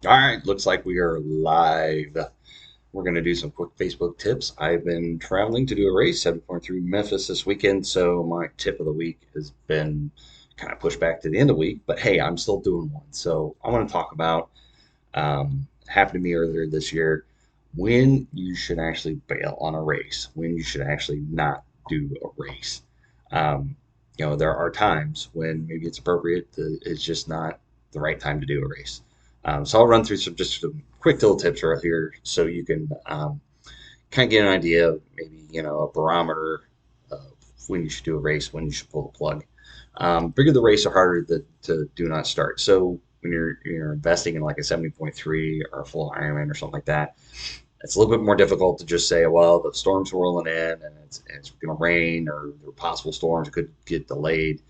All right, looks like we are live. We're going to do some quick Facebook tips. I've been traveling to do a race, 7.3 Memphis this weekend, so my tip of the week has been kind of pushed back to the end of the week, but hey, I'm still doing one. So I want to talk about, happened to me earlier this year, when you should actually bail on a race, when you should actually not do a race. Um, there are times when maybe it's appropriate, it's just not the right time to do a race. So I'll run through some quick little tips right here so you can kind of get an idea of maybe a barometer of when you should do a race, when you should pull the plug. Bigger the race, the harder to do not start. So when you're investing in like a 70.3 or a full Ironman or something like that, it's a little bit more difficult to just say, well, the storm's rolling in and it's going to rain, or there are possible storms could get delayed.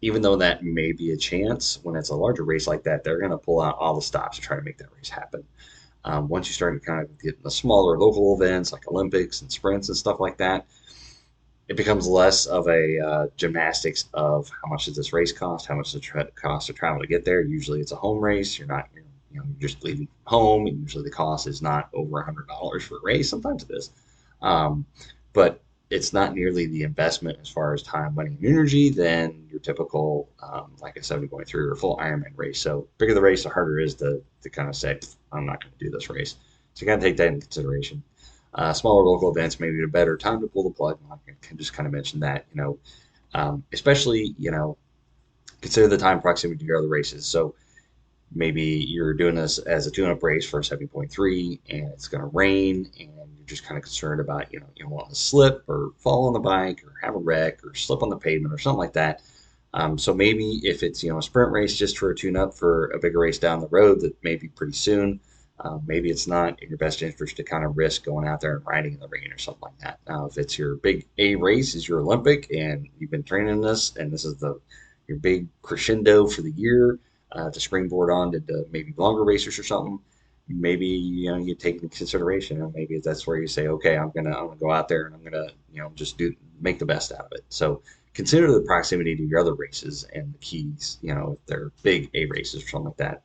Even though that may be a chance, when it's a larger race like that, they're going to pull out all the stops to try to make that race happen. Once you start to kind of get the smaller local events like Olympics and sprints and stuff like that, it becomes less of a gymnastics of how much does this race cost, how much does it cost to travel to get there. Usually it's a home race. You're just leaving home, and usually the cost is not over $100 for a race. Sometimes it is, um, but it's not nearly the investment as far as time, money, and energy than your typical, like a 70.3 or full Ironman race. So bigger the race, the harder it is to kind of say, I'm not going to do this race. So you got to take that into consideration. Smaller local events maybe a better time to pull the plug. I can just kind of mention that, especially, consider the time proximity to your other races. So maybe you're doing this as a tune-up race for 70.3 and it's going to rain, and you're just kind of concerned about, you don't want to slip or fall on the bike or have a wreck or slip on the pavement or something like that. So maybe if it's, a sprint race just for a tune-up for a bigger race down the road that may be pretty soon, maybe it's not in your best interest to kind of risk going out there and riding in the rain or something like that. Now, if it's your big A race, is your Olympic, and you've been training this, and this is your big crescendo for the year, to springboard on to maybe longer races or something, maybe you take into consideration, and maybe that's where you say, okay, I'm gonna go out there and I'm gonna just do make the best out of it. So consider the proximity to your other races and the keys. If they're big A races or something like that.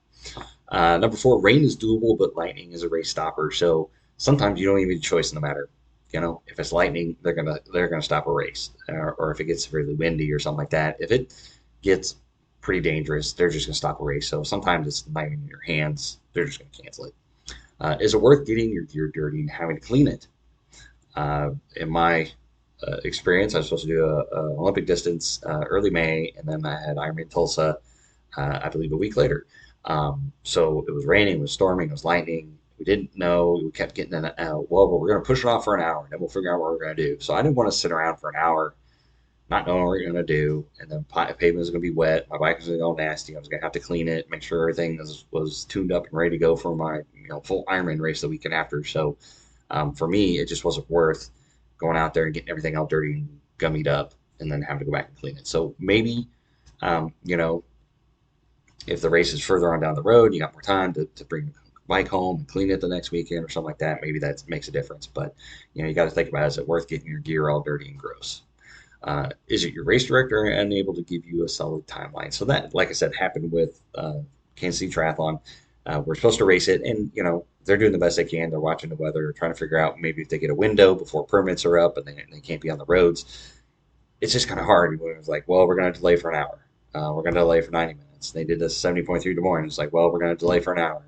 Number four, rain is doable, but lightning is a race stopper. So sometimes you don't even have a choice in the matter. If it's lightning, they're gonna stop a race, or if it gets severely windy or something like that. If it gets pretty dangerous, they're just gonna stop a race. So sometimes it's not even in your hands; they're just gonna cancel it. Is it worth getting your gear dirty and having to clean it? In my experience, I was supposed to do a Olympic distance early May, and then I had Ironman Tulsa, I believe, a week later. So it was raining, it was storming, it was lightning. We didn't know. We kept getting in. Well, we're going to push it off for an hour, and then we'll figure out what we're going to do. So I didn't want to sit around for an hour, not knowing what we're going to do, and then pavement was going to be wet. My bike was going to go nasty. I was going to have to clean it, make sure everything was tuned up and ready to go for my full Ironman race the weekend after. So for me, it just wasn't worth going out there and getting everything all dirty and gummied up, and then having to go back and clean it. So maybe, um, you know, if the race is further on down the road, you got more time to bring the bike home and clean it the next weekend or something like that. Maybe that makes a difference. But you got to think about, is it worth getting your gear all dirty and gross? Is it your race director unable to give you a solid timeline? So that, like I said, happened with Kansas City Triathlon. We're supposed to race it, and they're doing the best they can. They're watching the weather, trying to figure out maybe if they get a window before permits are up and they can't be on the roads. It's just kind of hard. When it was like, well, we're going to delay for an hour. We're going to delay for 90 minutes. They did this 70.3 Des Moines. It's like, well, we're going to delay for an hour.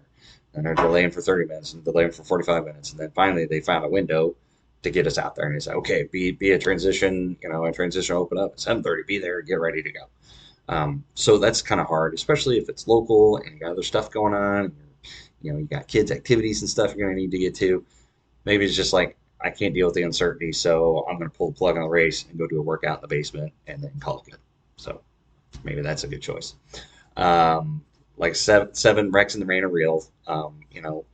And they're delaying for 30 minutes and delaying for 45 minutes. And then finally they found a window to get us out there. And it's like, okay, be a transition, a transition open up at 7:30. Be there, get ready to go. So that's kind of hard, especially if it's local and you got other stuff going on. You got kids' activities and stuff you're going to need to get to. Maybe it's just like, I can't deal with the uncertainty, so I'm going to pull the plug on the race and go do a workout in the basement and then call it good. So maybe that's a good choice. Like seven wrecks in the rain are real.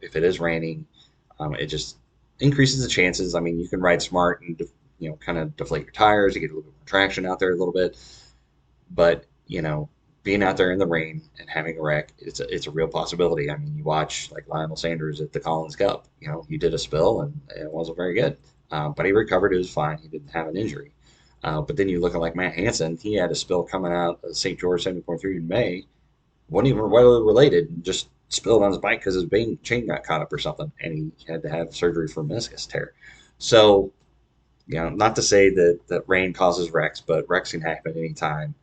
If it is raining, it just increases the chances. I mean, you can ride smart and kind of deflate your tires to get a little bit more traction out there a little bit. But being out there in the rain and having a wreck, it's a real possibility. I mean, you watch like Lionel Sanders at the Collins Cup. He did a spill and it wasn't very good, but he recovered. It was fine. He didn't have an injury. But then you look at like Matt Hansen. He had a spill coming out of St. George 70.3 in May. Wasn't even weather related. Just spilled on his bike because his chain got caught up or something, and he had to have surgery for a meniscus tear. So, not to say that rain causes wrecks, but wrecks can happen anytime.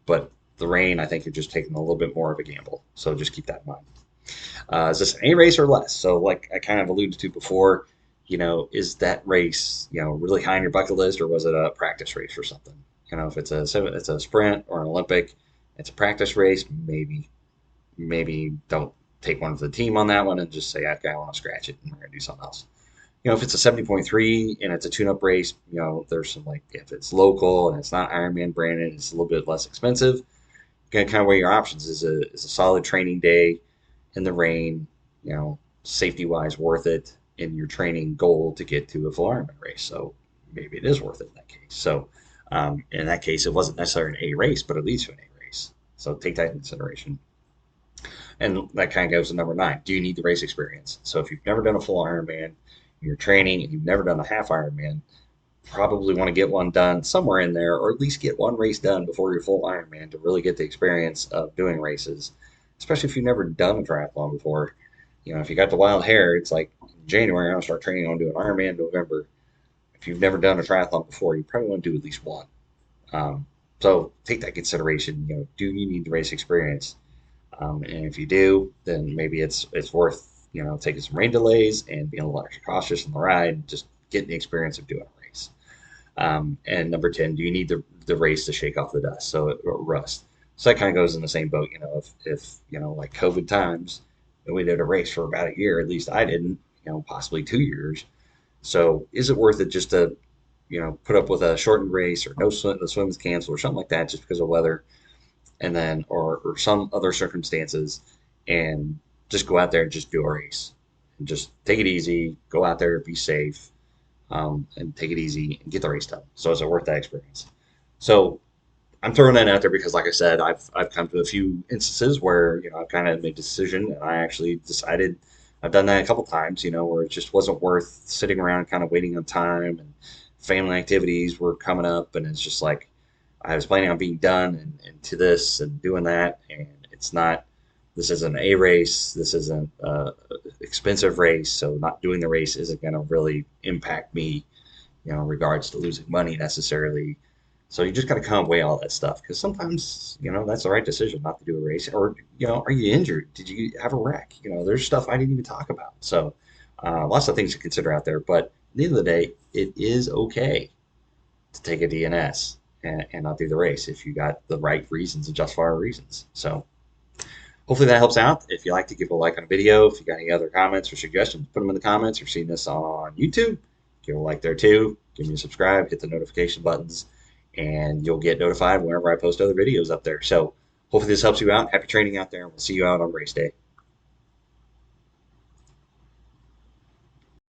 But the rain, I think you're just taking a little bit more of a gamble. So just keep that in mind. Is this an A race or less? So, like I kind of alluded to before, is that race, really high on your bucket list, or was it a practice race or something? If it's a sprint or an Olympic, it's a practice race. Maybe don't take one for the team on that one and just say, okay, I want to scratch it and we're gonna do something else. If it's a 70.3 and it's a tune-up race, there's some like if it's local and it's not Ironman branded, it's a little bit less expensive. You can kind of weigh your options. Is a solid training day in the rain, safety wise worth it in your training goal to get to a full Ironman race? So maybe it is worth it in that case. So in that case, it wasn't necessarily an A race, but it leads to an A race. So take that into consideration. And that kind of goes to number 9. Do you need the race experience? So if you've never done a full Ironman, you're training and you've never done a half Ironman, probably want to get one done somewhere in there, or at least get one race done before your full Ironman to really get the experience of doing races, especially if you've never done a triathlon before. If you got the wild hair, it's like in January, I'm going to start training on doing Ironman in November. If you've never done a triathlon before, you probably want to do at least one. So take that consideration. Do you need the race experience? And if you do, then maybe it's worth taking some rain delays and being a little extra cautious on the ride, just getting the experience of doing a race. And number 10, do you need the race to shake off the dust? So rust. So that kind of goes in the same boat. If like COVID times, we did a race for about a year. At least I didn't. Possibly 2 years. So is it worth it just to put up with a shortened race or no swim, the swim is canceled or something like that just because of weather, and then or some other circumstances, and just go out there and just do a race and just take it easy, go out there, be safe, and take it easy and get the race done. So is it worth that experience? So I'm throwing that out there because, like I said, I've come to a few instances where I've kind of made a decision and I actually decided. I've done that a couple times, where it just wasn't worth sitting around kind of waiting on time, and family activities were coming up, and it's just like I was planning on being done and to this and doing that, and it's not. This isn't a race. This isn't a expensive race, so not doing the race isn't going to really impact me, in regards to losing money necessarily. So you just got to kind of weigh all that stuff because sometimes, that's the right decision not to do a race. Or, are you injured? Did you have a wreck? There's stuff I didn't even talk about. So lots of things to consider out there. But at the end of the day, it is okay to take a DNS and not do the race if you got the right reasons and justifiable reasons. So hopefully that helps out. If you like to give a like on a video, if you got any other comments or suggestions, put them in the comments. If you're seeing this on YouTube, give a like there too. Give me a subscribe, hit the notification buttons, and you'll get notified whenever I post other videos up there. So hopefully this helps you out. Happy training out there, and we'll see you out on race day.